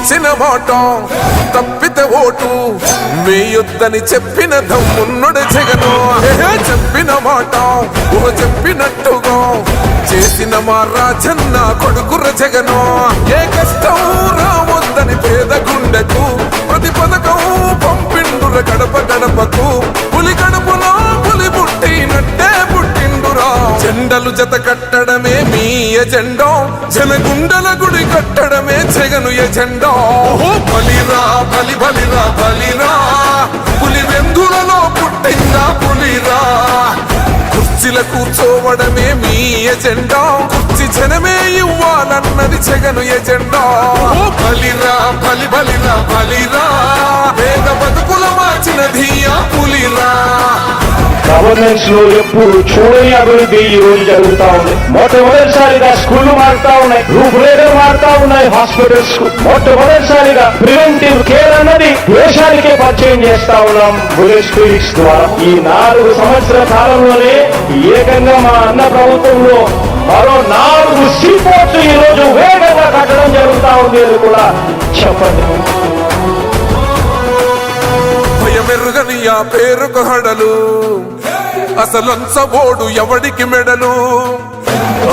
ఇచ్చిన మాట తప్పితే ఓటు వేయొద్దని చెప్పిన దమ్మున్నడు జగను. చెప్పిన మాట చెప్పినట్టుగా చేసిన మా రాజన్న కొడుకుర జగను. ఏ కష్టం రావద్దని పేద గుండెకు ప్రతి పథకం పంపిండుర గడప గడపకు. పులి గడపలో పులి పుట్టినట్టే పుట్టిండురా. జెండలు జత కట్టడమే మీ ఎజెండా, జనగుండల గుడి కట్టడమే జగను ఎజెండా. బలిరా బలి బలిరా బలిరా, పులి వెందులలో పుట్టిందా పులిరా. కుర్చీల కూర్చోవడమే మీ ఎజెండా, కుర్చీ జనమే ఇవ్వాలన్నది జగను ఎజెండా. బలిరా బలి బలిరా బలిరా, పేద బతుకుల మార్చినది ఆ పులిరా. గవర్నెన్స్ లో ఎప్పుడు చూడని అభివృద్ధి ఈ రోజు జరుగుతా ఉంది. మొట్టమొదటిసారిగా స్కూళ్లు మారుతా ఉన్నాయి, రూపురేఖలు మారుతా ఉన్నాయి. హాస్పిటల్స్ మొట్టమొదటిసారిగా ప్రివెంటివ్ కేర్ అన్నది దేశానికే పరిచయం చేస్తా ఉన్నాం బుల్లెట్ క్లినిక్స్ ద్వారా. ఈ 4 సంవత్సరాల కాలంలోనే ఏకంగా మా అన్న ప్రభుత్వంలో మరో 4 సీపోర్ట్స్ ఈ రోజు వేగంగా కట్టడం జరుగుతా ఉంది అని కూడా చెప్పండి. భయమెరుగని ఆ పేరుకు హడలు, అసలంచబోడు ఎవడికి మెడలు.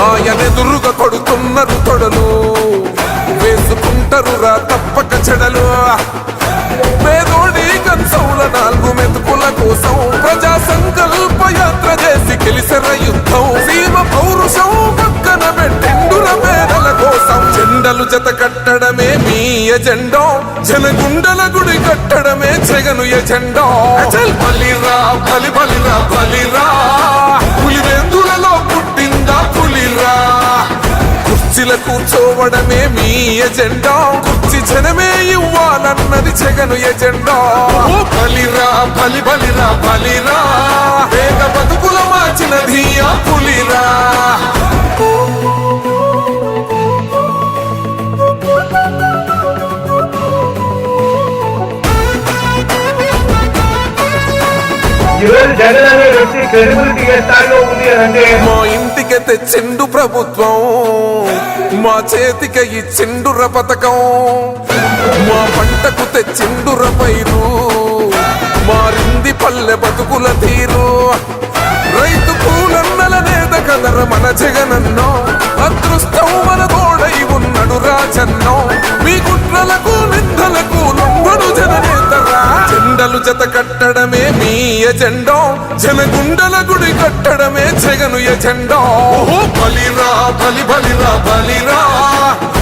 ఆయనెదురుగా కొడుతున్నారు తొడలు, వేసుకుంటారు రా తప్పక చెడలు. పేదోడి కంచౌల 4 మెతుకుల కోసం ప్రజా సంకల్ప యాత్ర చేసి గెలిసెర యుద్ధం. సీమ పౌరుషం పక్కన పెట్టిండుర పేదల కోసం. జెండలు జత కట్టడమే మీ ఎజెండా, జనగుండల గుడి కట్టడమే జగను ఎజెండా. బలిరా బలి బలిరా బలిరా, పులి వెందులలో పుట్టిందా పులిరా. కుర్చీల కూర్చోవడమే మీ ఎజెండా, కుర్చీ జనమే ఇవ్వాలన్నది జగను ఎజెండా. బలిరా బలి బలిరా బలిరా, పేద బతుకుల మార్చినది ఆ పులిరా. జగన్ అనే వ్యక్తి క్రెడిబిలిటీ ఏ స్థాయిలో ఉంది అంటే మా ఇంటికి తెచ్చిండు ప్రభుత్వం, మా చేతికి ఇచ్చిండుర పథకం. మా పంటకు తెచ్చిండుర పైరు, మారింది పల్లె బతుకుల తీరు. రైతు కూలన్నల నేత కదర మన జగనన్నో, అదృష్టం మన తోడై ఉన్నడు రాజన్నో. మీ కుట్రలకు నిందలకు లొంగడు జననేతరా. జెండలు జత కట్టడమే మీ ఎజెండా, జనగుండల గుడి కట్టడమే జగను ఎజెండా. బలిరా బలి బలిరా బలిరా,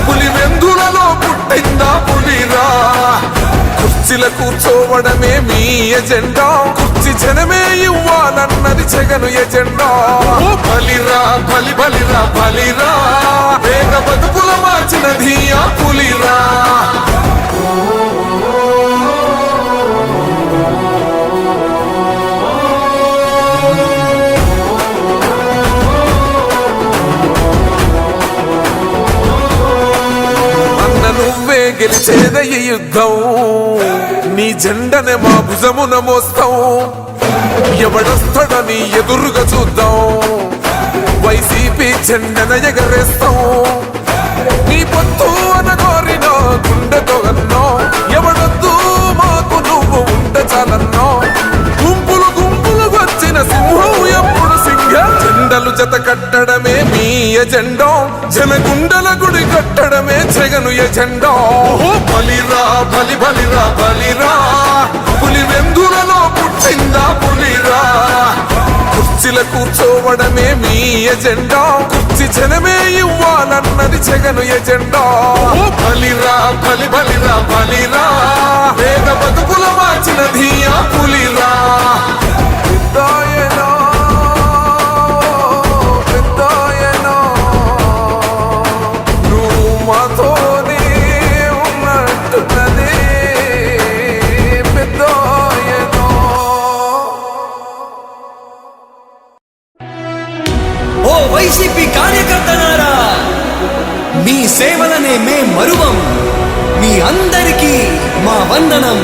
పులి వెందులలో పుట్టిందా పులిరా. కుర్చీల కూర్చోవడమే మీ ఎజెండా, కుర్చీ జనమే ఇవ్వాలన్నది జగను ఎజెండా. బలిరా బలి బలిరా బలిరా, పేద బతుకుల మార్చినది ఆ పులిరా. నువ్వే గెలిచేద ఈ యుద్ధం, నీ జెండనే మా భుజమున మోస్తాం. ఎవడొస్తాడని ఎదురుగా చూద్దాం, వైసీపీ జెండన ఎగరేస్తాం. నీ పొత్తు అనగోరిన గుండెతో అన్నో, ఎవడొద్దు మాకు నువ్వు ఉండ చాలన్నో. గుంపులు గుంపులు వచ్చిన సింహం ఎప్పుడు సింహం. జెండలు జత కట్టడమే మీ ఎజెండా, జనగుండల గుడి కట్టడమే జగను ఎజెండా. బలిరా బలి బలిరా బలిరా, పులి వెందులలో పుట్టిందా పులిరా. కుర్చీల కూర్చోవడమే మీ ఎజెండా, కుర్చీ జనమే ఇవ్వాలన్నది జగను ఎజెండా. బలిరా బలి బలిరా బలిరా, పేద బతుకుల మార్చినది ఆ పులిరా. ఓ వైసీపీ కార్యకర్తలారా, మీ సేవలనే మే మరువం. మీ అందరికీ మా వందనం.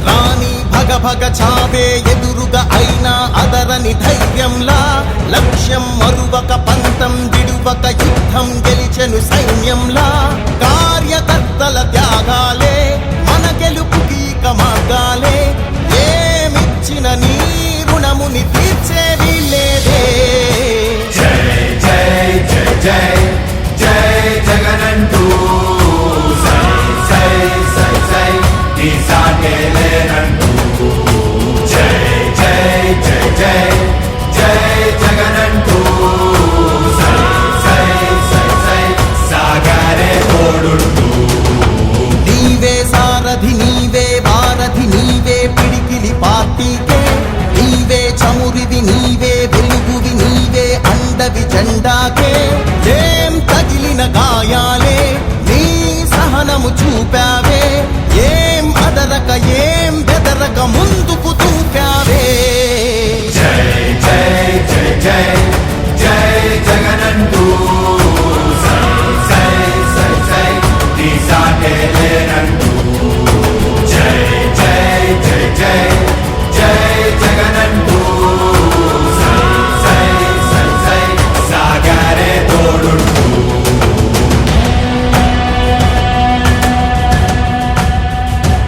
రాణి భగ భగ చావే ఎదురుగా అయినా అదరని ధైర్యంలా లక్ష్యం మరువక పంతం విడువక యుద్ధం గెలిచెను సైన్యంలా కార్యకర్తల త్యాగాలే మన గెలుపుకి ఇక మార్గాలే ఏమిచ్చిన నీ రుణముని తీర్చేది లేదే జై జై జై జై జై జగనంటూ సై సై సై సై నీ సాటే లేనంటూ జై జై జై జై జై జగనంటూ సై సై సై సై సాగరే తోడుంటూ నీవే సారథి నీవే వారధి నీవే పిడికిలి పార్టీకే నీవే చమురివి నీవే వెలుగువి నీవే అండవి జెండాకే ఏం తగిలిన గాయాలే నీ సహనము చూపావే ఏం అదరక ఏం బెదరక ముందుకు చూపావే జై జై జై జై జై జగనంటూ సై సై సై సై నీ సాటే లేనంటూ జై జై జై జై జై జగనంటూ సై సై సై సై సాగరే తోడుంటూ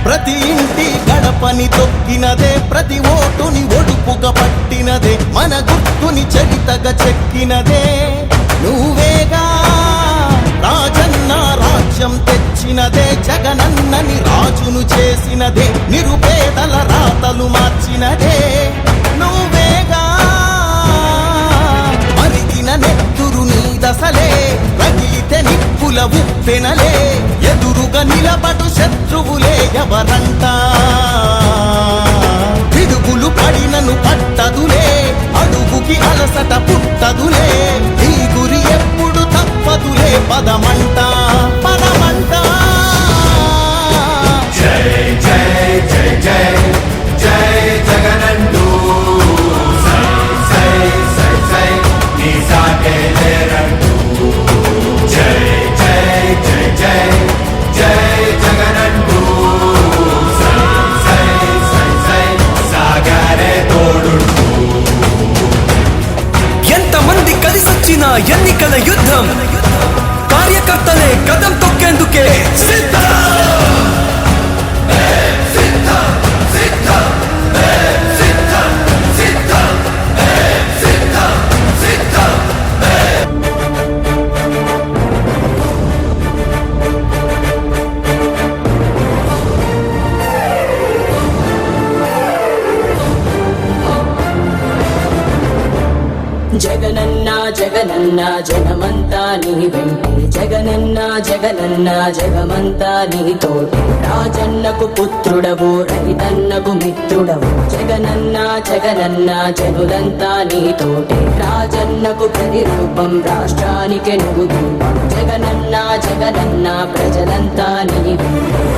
ప్రతి ఇంటి గడపని తొక్కినదే ప్రతి ఓటుని ఒడుపుగా పట్టినదే మన గుర్తుని చరితగా చెక్కినదే నువ్వేగా రాజన్న రాజ్యం తెచ్చినదే జగనన్నని రాజును చేసినదే నిరుపేదల రాతలు మార్చినదే నువ్వేగా మరిగిన నెత్తురు నీ దశలే రగిలితే నిప్పుల ఉప్పెనలే ఎదురుగా నిలబడు శత్రువులే ఎవరంట పిడుగులు పడినను పట్టదులే అడుగుకి అలసట పుట్టదులే ఈ గురి ఎప్పుడు తప్పదులే పదమంట పదమంట జై జై జై జై జై జగనంటూ సై సై సై సై నీ సాటే లేనంటూ జై జై జై జై జై జగనంటూ సై సై సై సై సాగరే తోడుంటూ ఎంతమంది కలిసొచ్చిన ఎన్నికల యుద్ధం కార్యకర్తలే కదం తొక్కేందుకే సిద్ధం జగనన్న జగనన్న జగమంతా నీ వెంటే జగనన్న జగనన్న జగమంతా నీ తోటే రాజన్నకు పుత్రుడవు రైతన్నకు మిత్రుడవు జగనన్న జగనన్న జనులంతా నీ తోటే రాజన్నకు ప్రతిరూపం రాష్ట్రానికి నువ్వు దీపం జగనన్న జగనన్న ప్రజలంతా నీ వెంటే